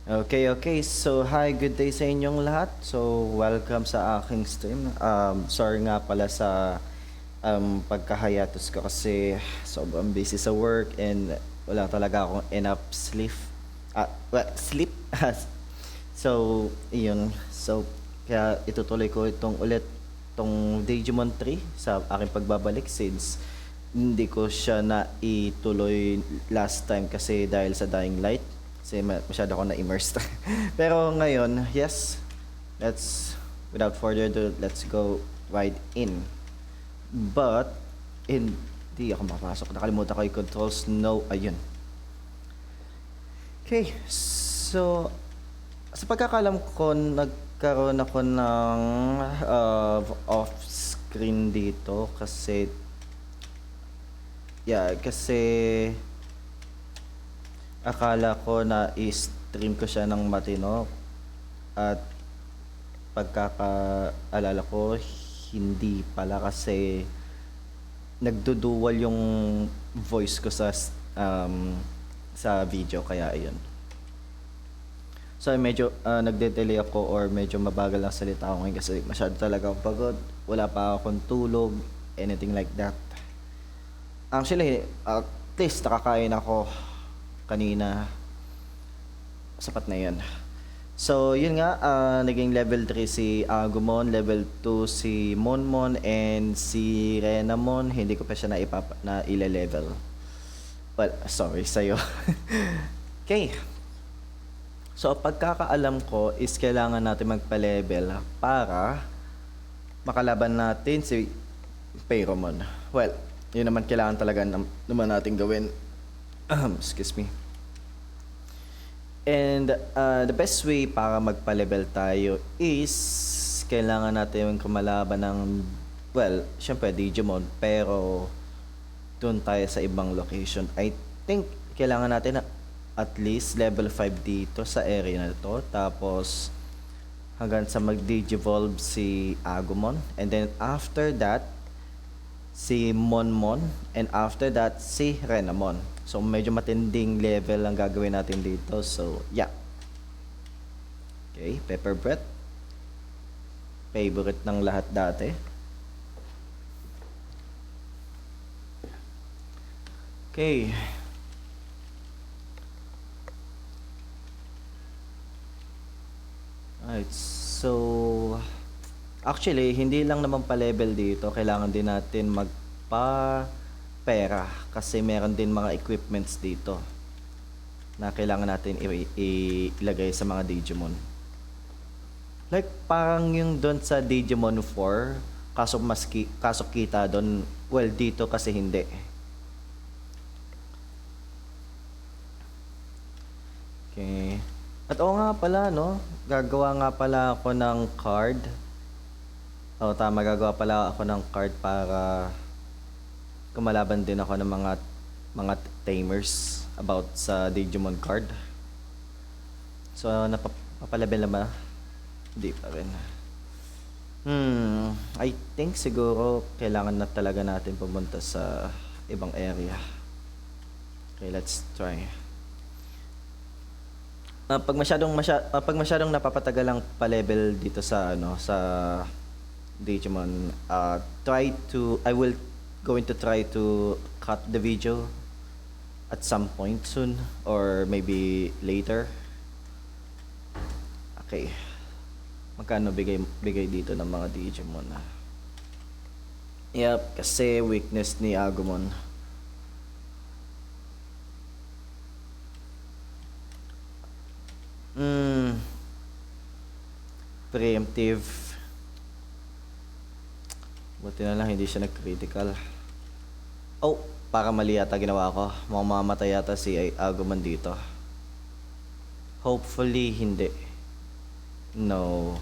Okay, okay. So, hi, good day sa inyong lahat. So, welcome sa aking stream. Sorry nga pala sa pagkahiatus ko kasi sobrang busy sa work and wala talaga akong enough sleep. Sleep. So, iyon. So, kaya itutuloy ko itong ulit tong Digimon 3 sa aking pagbabalik since hindi ko siya na ituloy last time kasi dahil sa Dying Light. Kasi masyado ako na-immersed. Pero ngayon, yes, without further ado, let's go right in. But, hindi ako makapasok. Nakalimutan ko yung controls. No, ayun. Okay, so, sa pagkakalam ko, nagkaroon ako ng off-screen dito kasi, kasi akala ko na i-stream ko siya ng matino at pagkakaalala ko hindi pala kasi nagdudual yung voice ko sa video kaya ayun. So medyo nagde-delay ako or medyo mabagal ang salita ko ngayon kasi masyado talaga akong pagod, wala pa akong tulog, anything like that. Actually, at least nakakain ako kanina, sapat na yun. So, yun nga, naging level 3 si Agumon, level 2 si Monmon, and si Renamon, hindi ko pa siya na ile-level. Well, sorry sa'yo. Okay. So, pagkakaalam ko is kailangan natin magpa-level para makalaban natin si Payromon. Well, yun naman kailangan talaga naman natin gawin. Excuse me. And the best way para magpa-level tayo is kailangan natin kumalaban ng, well, syempre Digimon, pero doon tayo sa ibang location. I think kailangan natin at least level 5 dito sa area na to. Tapos hanggang sa mag-digivolve si Agumon. And then after that, si Monmon, and after that, si Renamon. So, medyo matinding level ang gagawin natin dito. So, yeah. Okay, Pepper Breath. Favorite ng lahat dati. Okay. Alright, so actually, hindi lang naman pa-level dito. Kailangan din natin magpa-pera kasi meron din mga equipments dito na kailangan natin ilagay sa mga Digimon. Like, parang yung doon sa Digimon 4, kaso kita doon, well, dito kasi hindi. Okay. At oo nga pala, no? Gagawa nga pala ako ng card. Oo, tama. Gagawa pala ako ng card para kumalaban din ako ng mga tamers about sa Digimon card. So, napapalabel na ba? Hindi pa rin. I think siguro kailangan na talaga natin pumunta sa ibang area. Okay, let's try. Pag masyadong napapatagal ang pa-level dito sa Digimon, I will going to try to cut the video at some point soon or maybe later. Okay. Magkano bigay dito ng mga Digimon? Yep, kasi weakness ni Agumon. Preemptive. Buti na lang hindi siya nag-critical. Oh, para mali yata ginawa ko. Mamamatay yata si Agumon dito. Hopefully hindi. No,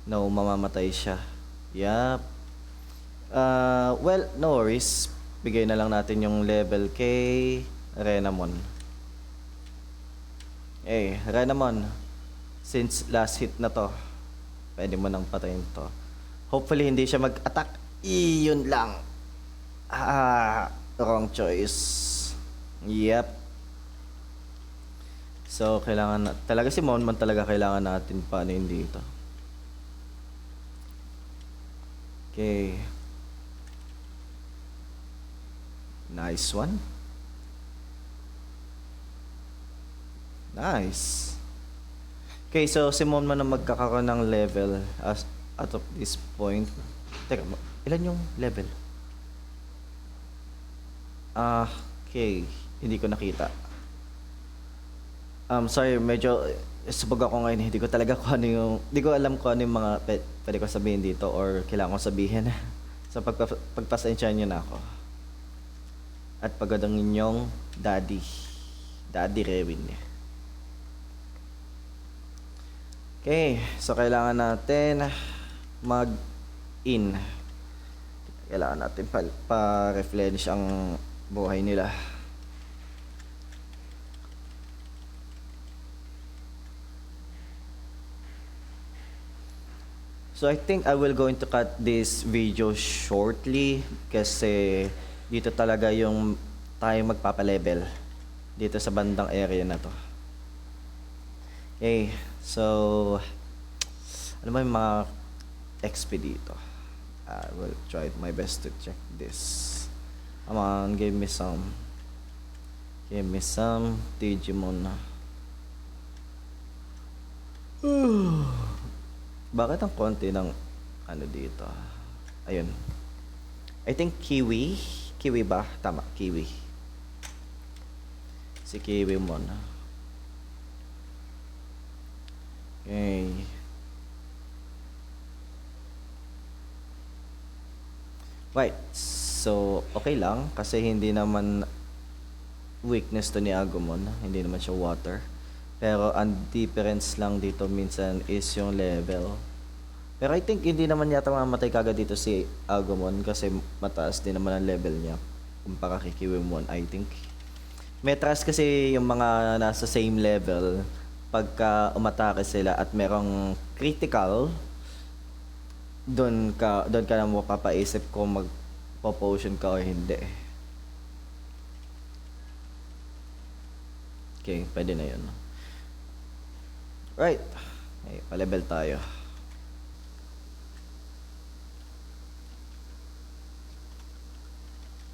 mamamatay siya. Yup. Well, no worries. Bigay na lang natin yung level kay Renamon. Renamon, since last hit na to, pwede mo nang patayin to. Hopefully hindi siya mag-attack. Iyon lang. Wrong choice. Yep. So, kailangan talaga si Monmon talaga kailangan natin paano yun dito. Okay. Nice one. Nice. Okay, so si Monmon na magkakaroon ng level as out of this point. Teka, ilan yung level? Okay. Hindi ko nakita. Sorry, medyo subog ako ngayon. Hindi ko talaga kung ano yung... Hindi ko alam kung ano yung mga pwede ko sabihin dito or kailangan ko sabihin. So, pagpasensyahan nyo na ako. At pagod ang inyong daddy. Daddy Rewin. Okay, so kailangan natin mag-in. Kailangan natin pa-replenish ang buhay nila. So I think I will going to cut this video shortly kasi dito talaga yung tayo magpapalevel dito sa bandang area na to. Okay, so ano ba yung mga XP dito? I will try my best to check this. Come on, give me some. Give me some Digimon. Bakit ang konti ng ano dito? Ayun. I think Kiwi. Kiwi ba? Tama, Kiwi. Si Kiwi mon. Okay. Right. So, okay lang kasi hindi naman weakness to ni Agumon. Hindi naman siya water. Pero ang difference lang dito minsan is yung level. Pero I think hindi naman yata mamatay kagad dito si Agumon kasi mataas din naman ang level niya kumpara kay Kiwimon, I think. May trust kasi yung mga nasa same level pagka umatake sila at merong critical, doon ka na mapapaisip kung magpo-potion ka o hindi. Okay, pwede na yun. Right. Okay, pa-level tayo.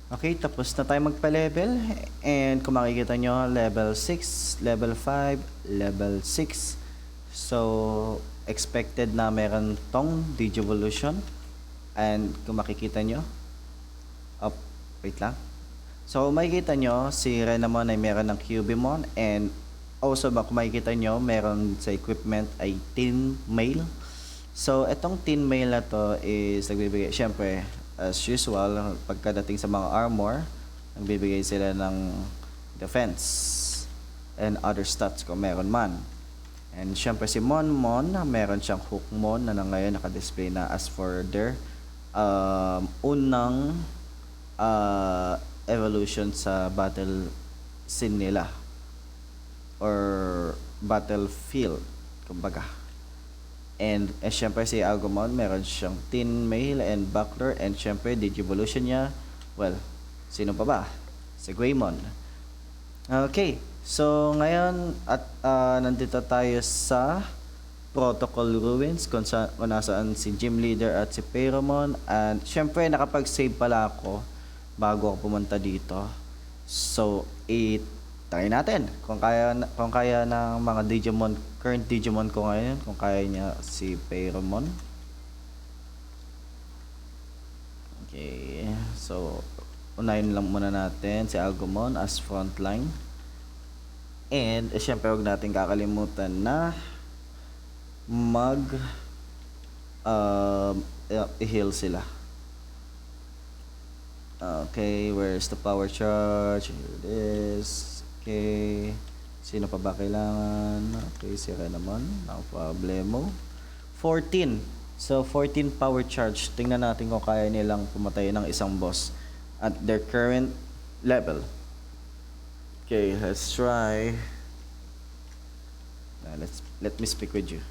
Okay, tapos na tayo magpa-level. And kung makikita nyo, level 6, level 5, level 6. So, expected na meron tong Digivolution. And kung makikita nyo, wait lang. So, makikita nyo, si Renamon ay meron ng Cubimon. And also, kung makikita nyo, meron sa equipment ay Tin Mail. So, itong Tin Mail na to is nagbibigay, syempre, as usual, pagkadating sa mga armor, nagbibigay sila ng defense and other stats kung meron man. And syempre si Monmon, meron siyang Hookmon na ngayon nakadisplay na as for their unang evolution sa battle scene nila or battlefield, kumbaga. And syempre si Agumon, meron siyang Tin Mail and Buckler. And syempre, Digivolution niya, well, sino pa ba? Si Greymon. Okay, so ngayon, at nandito tayo sa Protocol Ruins, kung nasaan si Gym Leader at si Paramon. And syempre, nakapag-save pala ako bago ako pumunta dito. So, try natin kung kaya ng mga Digimon, current Digimon ko ngayon, kung kaya niya si Paramon. Okay, so unahin lang muna natin si Agumon as frontline. And syempre huwag natin kakalimutan na i-heal sila. Okay, where's the power charge? Here it is. Okay, sino pa ba kailangan? Okay, si Renamon, no problemo. 14. So 14 power charge. Tingnan natin kung kaya nilang pumatay ng isang boss at their current level. Okay, let's try. Let me speak with you.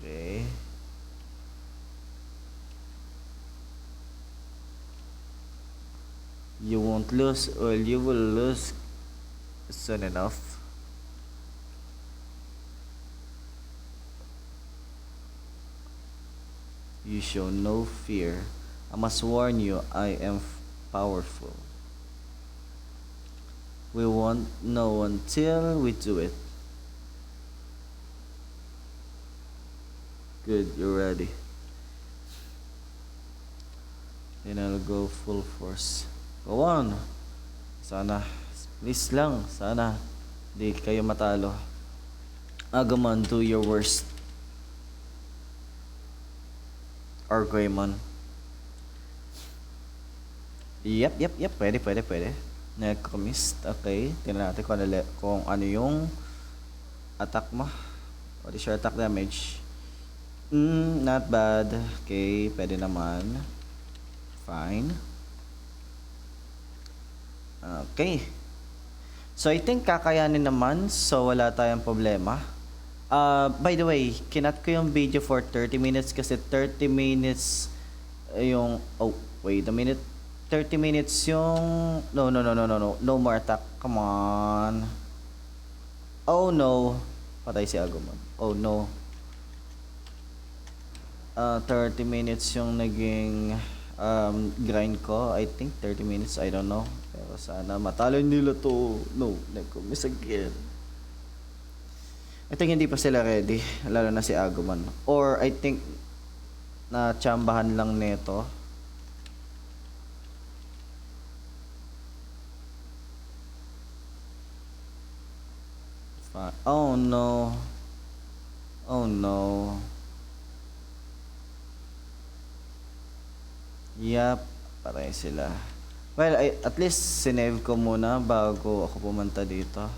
Okay. You won't lose, or you will lose soon enough. You show no fear. I must warn you, I am powerful. We won't know until we do it. Good, you're ready. Then I'll go full force. Go on. Sana, please lang, sana di kayo matalo. Agumon, do your worst. Or Greymon. Yep. Pwede. Necromist. Okay. Tingnan natin kung ano yung attack mo. What is your attack damage? Not bad. Okay, pwede naman. Fine. Okay. So, I think kakayanin naman. So, wala tayong problema. By the way, kinat ko yung video for 30 minutes kasi 30 minutes yung... Oh, wait a minute. 30 minutes yung... No. No more attack. Come on. Oh, no. Patay si Agumon. Oh, no. 30 minutes yung naging grind ko. I think 30 minutes. I don't know. Pero sana matalo nila to. No, nag-miss again. I think hindi pa sila ready, lalo na si Agumon. Or I think na tsambahan lang nito. Oh no. Oh no. Yup, pareho sila. Well, at least sinave ko muna bago ako pumunta dito.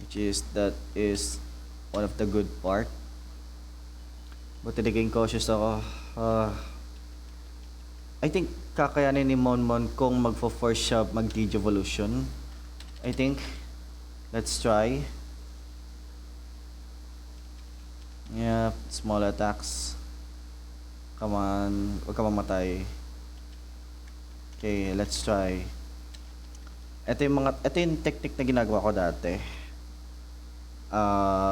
Which is one of the good part. Buti naging cautious ako. I think kakayanin ni Monmon kung magfo-force siya mag-Digivolution. I think. Let's try. Yeah, small attacks. Come on, huwag ka mamatay. Okay, let's try. Ito yung technique na ginagawa ko dati.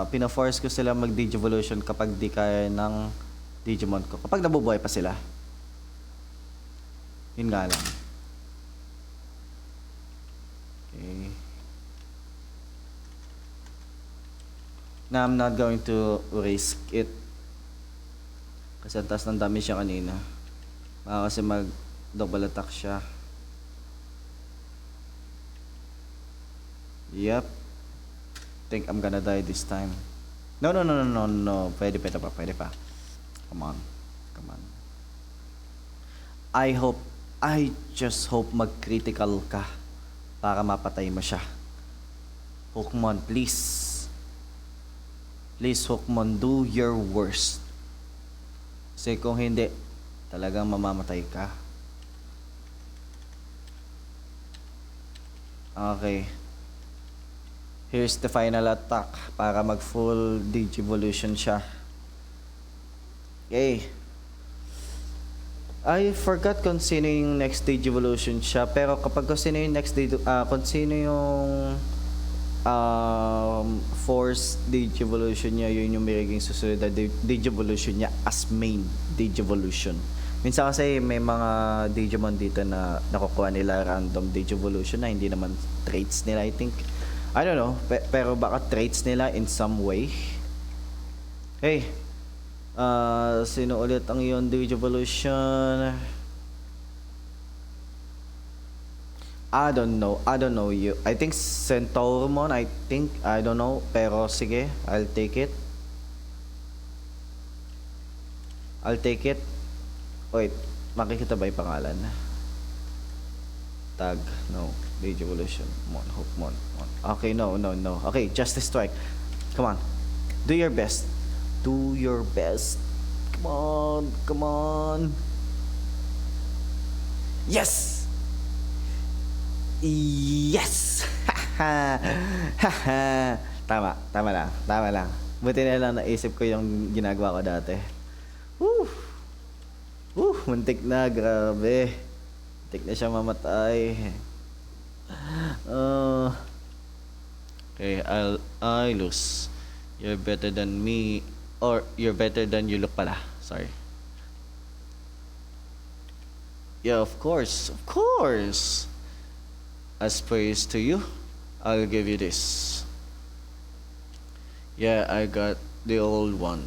Pina-force ko sila mag-Digivolution kapag di kaya ng Digimon ko. Kapag nabubuhay pa sila. Yun nga lang. Okay. Now, I'm not going to risk it. Kasi ang taas ng damage siya kanina. Baka kasi mag-double attack siya. Yep. Think I'm gonna die this time. No. Pwede pa. Come on. I just hope mag-critical ka para mapatay mo siya. Pokemon, please. Please, Pokemon, do your worst. Kasi kung hindi, talagang mamamatay ka. Okay. Here's the final attack para mag full Digivolution siya. Okay. I forgot kung sino yung next Digivolution siya. Pero kapag kung sino yung next kung sino yung force Digivolution niya, yun yung magiging susunod na Digivolution niya as main Digivolution. Minsan kasi may mga Digimon dito na nakukuha nila random Digivolution na hindi naman traits nila, I think. I don't know, pero baka traits nila in some way. Hey, sino ulit ang iyong Digivolution? I don't know you. I think Centaurmon, I don't know. Pero sige, I'll take it. Wait, makikita ba yung pangalan? Tag, no. Digivolution. Mon. Okay, no. Okay, Justice Strike. Come on. Do your best. Come on. Yes! Tama lang. Buti na lang naisip ko yung ginagawa ko dati. Muntik na, grabe. Muntik na siya mamatay. Okay, I lose. You're better than me, or you're better than you look pala. Sorry. Yeah, of course, of course. As praise to you, I'll give you this. Yeah, I got the old one.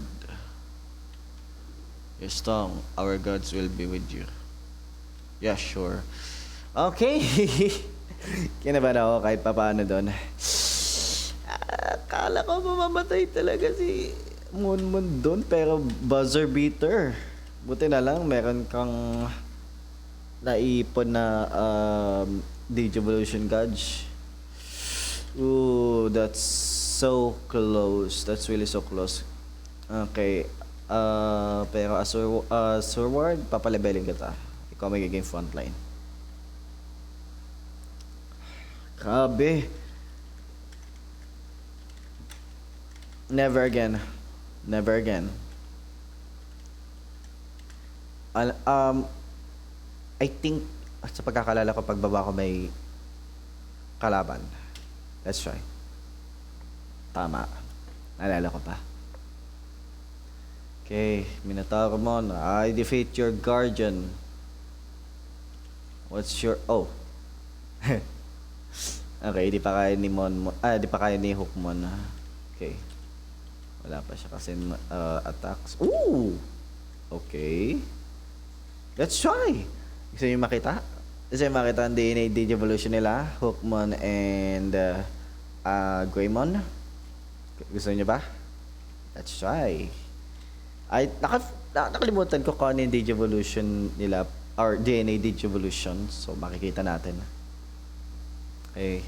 You're strong. Our gods will be with you. Yeah, sure. Okay. Kinabahan ako kahit papaano doon. Akala ko mamamatay talaga si Moon doon, pero buzzer beater. Buti na lang meron kang naipon na Digivolution Gauge. Ooh, that's so close. That's really so close. Okay. Pero Surward, papaleveling kita. Ikaw magiging frontline. Grabe. Never again. Never again. I think sa pagkakalala ko, pagbaba ko may kalaban. Let's try. Tama. Naalala ko pa. Okay, Minotauromon. I defeat your guardian. What's your... Oh. Okay, di pa kaya ni di pa kaya ni Hookmon. Okay. Wala pa siya kasi attacks. Ooh! Okay. Let's try! Gusto niyo makita? Gusto niyo makita ang DNA Digivolution nila? Hookmon and Greymon? Gusto niyo ba? Let's try. Ay, nakalimutan ko kung ano yung Digivolution nila or DNA Digivolution. So, makikita natin. Okay.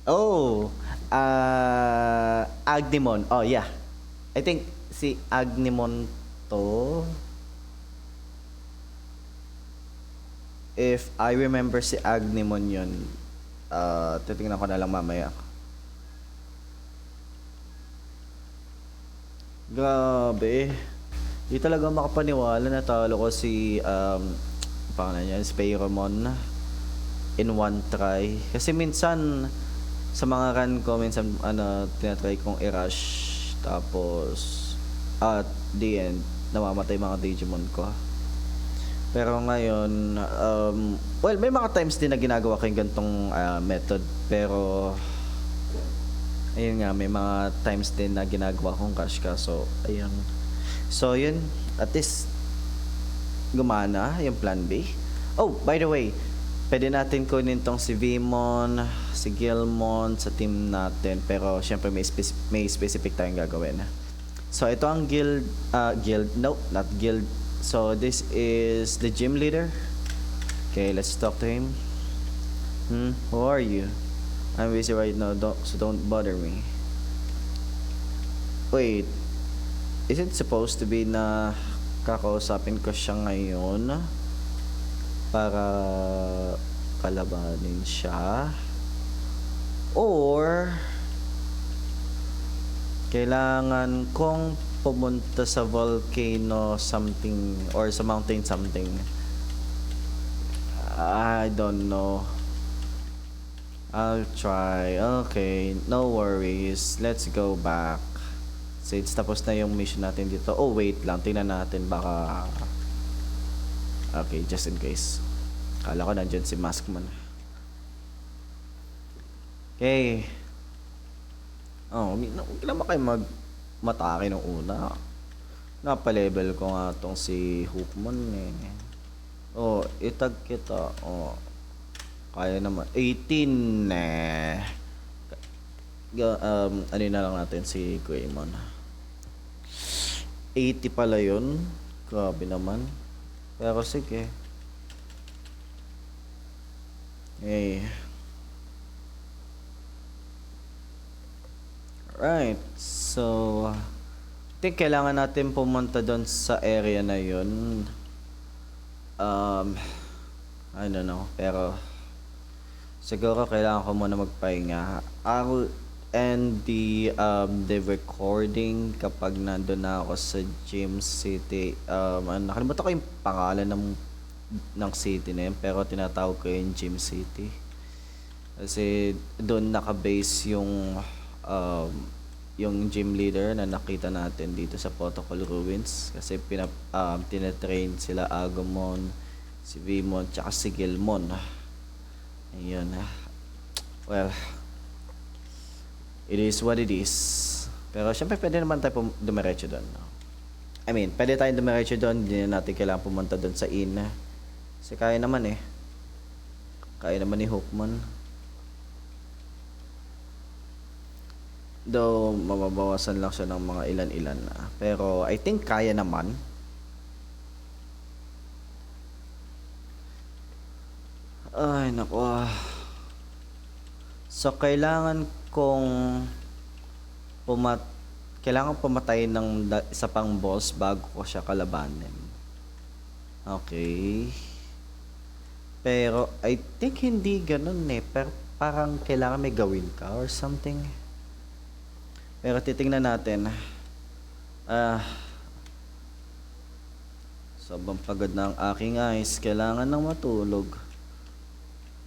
Oh, Agnemon. Oh, yeah. I think si Agnemon to. If I remember si Agnemon yun, titingnan ko na lang mamaya. Grabe. Di talaga makapaniwala na talo ko si pangalan niya, Spearomon in one try. Kasi minsan sa mga run ko, minsan tinatry kong i-rush, tapos at the end namamatay mga Digimon ko. Pero ngayon well, may mga times din na ginagawa ko yung gantong method, pero ayun nga, may mga times din na ginagawa kong rush ka. So ayun. So yun, at least gumana yung plan B. Oh, by the way, pwede natin kunin tong si Vmon, si Gilmon sa team natin, pero syempre may specific tayong gagawin. So ito ang guild, no, not guild. So this is the gym leader. Okay, let's talk to him. Who are you? I'm busy right now, so don't bother me. Wait, is it supposed to be na kakausapin ko siya ngayon para kalabanin siya? Or kailangan kong pumunta sa volcano something or sa mountain something? I don't know. I'll try. Okay, no worries. Let's go back. Since tapos na yung mission natin dito. Oh, wait lang. Tingnan natin. Baka... Okay, just in case. Kala ko nandyan si Maskman. Okay. Oh, huwag naman kayo matake nung una. Napalevel ko nga tong si Hookmon eh. Oh, itag kita. Oh. Kaya naman. 18 eh. Ano na lang natin si Greymon. 80 pala yun. Grabe naman. Pero sige. Okay. Right. So, I think kailangan natin pumunta doon sa area na yun. I don't know. Pero siguro kailangan ko muna magpahinga. and the recording kapag nandun na ako sa Gym City. Nakalimutan ko yung pangalan ng city na yun, pero tinatawag ko yung Gym City. Kasi doon nakabase yung gym leader na nakita natin dito sa Protocol Ruins. Kasi tinetrain sila Agumon, si Vimon, tsaka si Gilmon. Ayun. Well, it is what it is. Pero syempre pwede naman tayo dumiretso doon. I mean, pwede tayong dumiretso doon. Hindi na natin kailangan pumunta doon sa inn. Kasi kaya naman eh. Kaya naman ni Hookman. Though, mababawasan lang siya ng mga ilan-ilan na. Pero, I think kaya naman. Ay, naku. So, kailangan pumatay ng isa pang boss bago ko siya kalabanin. Okay. Pero, I think hindi ganun eh. Pero, parang kailangan may gawin ka or something. Pero titingnan natin. Sobrang pagod na ang aking eyes. Kailangan nang matulog.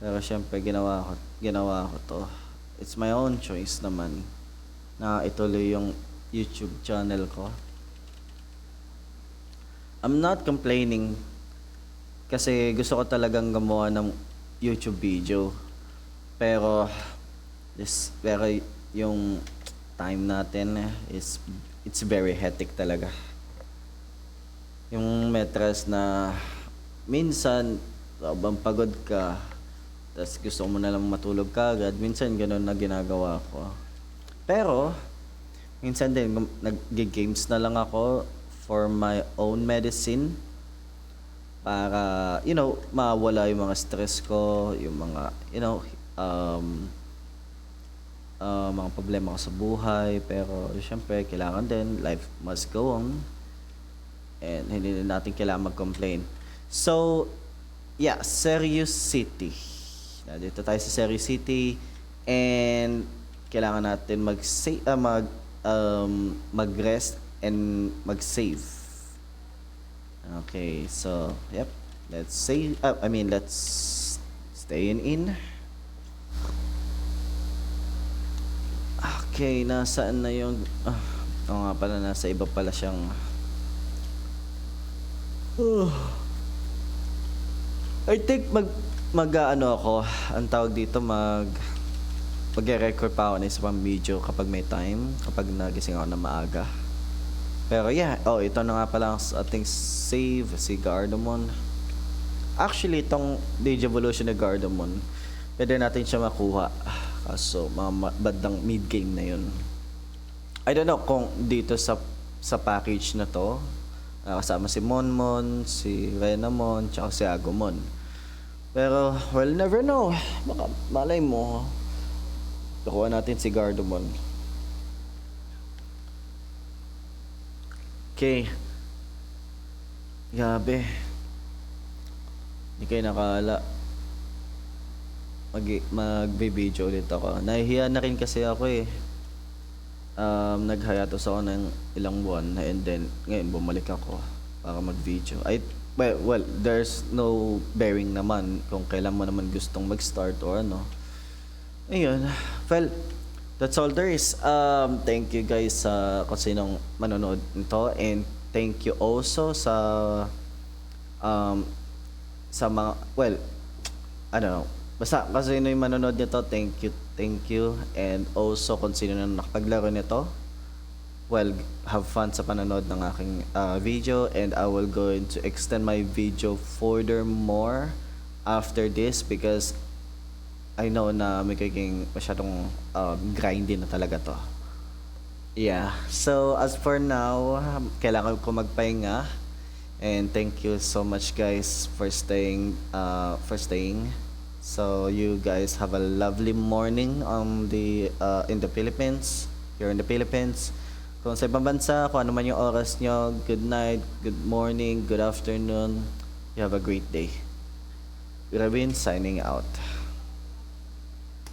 Pero syempre ginawa ko to. It's my own choice naman na ituloy yung YouTube channel ko. I'm not complaining kasi gusto ko talagang gumawa ng YouTube video. Pero yung time natin it's very hectic talaga. Yung metres na minsan sobrang pagod ka, tapos gusto mo na lang matulog ka agad. Minsan ganun na ginagawa ko. Pero minsan din nag-games na lang ako for my own medicine para mawala yung mga stress ko, yung mga mga problema ko sa buhay. Pero syempre kailangan din, life must go on and hindi natin kailangan mag-complain. So yeah, Serious City. Dito tayo sa Serious City and kailangan natin mag-rest and mag-save. Okay, so yep, let's stay in. Okay, nasaan na yung... oo nga pala, nasa iba pala siyang... I think ako, ang tawag dito, mag-record pa ako ng isang video kapag may time, kapag nagising ako na maaga. Pero yeah, ito na nga pala ang ating save, si Gardamon. Actually, itong Digivolution ni Gardamon, pwede natin siya makuha. Kaso, bandang mid-game na yun. I don't know kung dito sa package na to, kasama si Monmon, si Renamon, tsaka si Agumon. Pero, well, never know. Baka malay mo, nakuha natin si Gardamon. Okay. Gabi. Hindi kayo nakala. Mag-video ulit ako. Nahihiya na rin kasi ako eh. Nag-hiatus ako ng ilang buwan and then ngayon bumalik ako para mag-video. Well, there's no bearing naman kung kailan mo naman gustong mag-start or ano. Ayun. Well, that's all there is. Thank you guys kung sinong manonood nito, and thank you also sa mga, well, basta kasi sino yung manonood nito, thank you. And also kung sino na nakapaglaro nito, well, have fun sa panonood ng aking video, and I will going to extend my video furthermore after this because I know na may kaging masyadong grinding na talaga to. Yeah, so as for now, kailangan ko magpahinga, and thank you so much guys for staying. So you guys have a lovely morning in the Philippines. Here in the Philippines. Kung sa ibang bansa, kung ano man yung oras nyo, good night, good morning, good afternoon. You have a great day. Ravin signing out.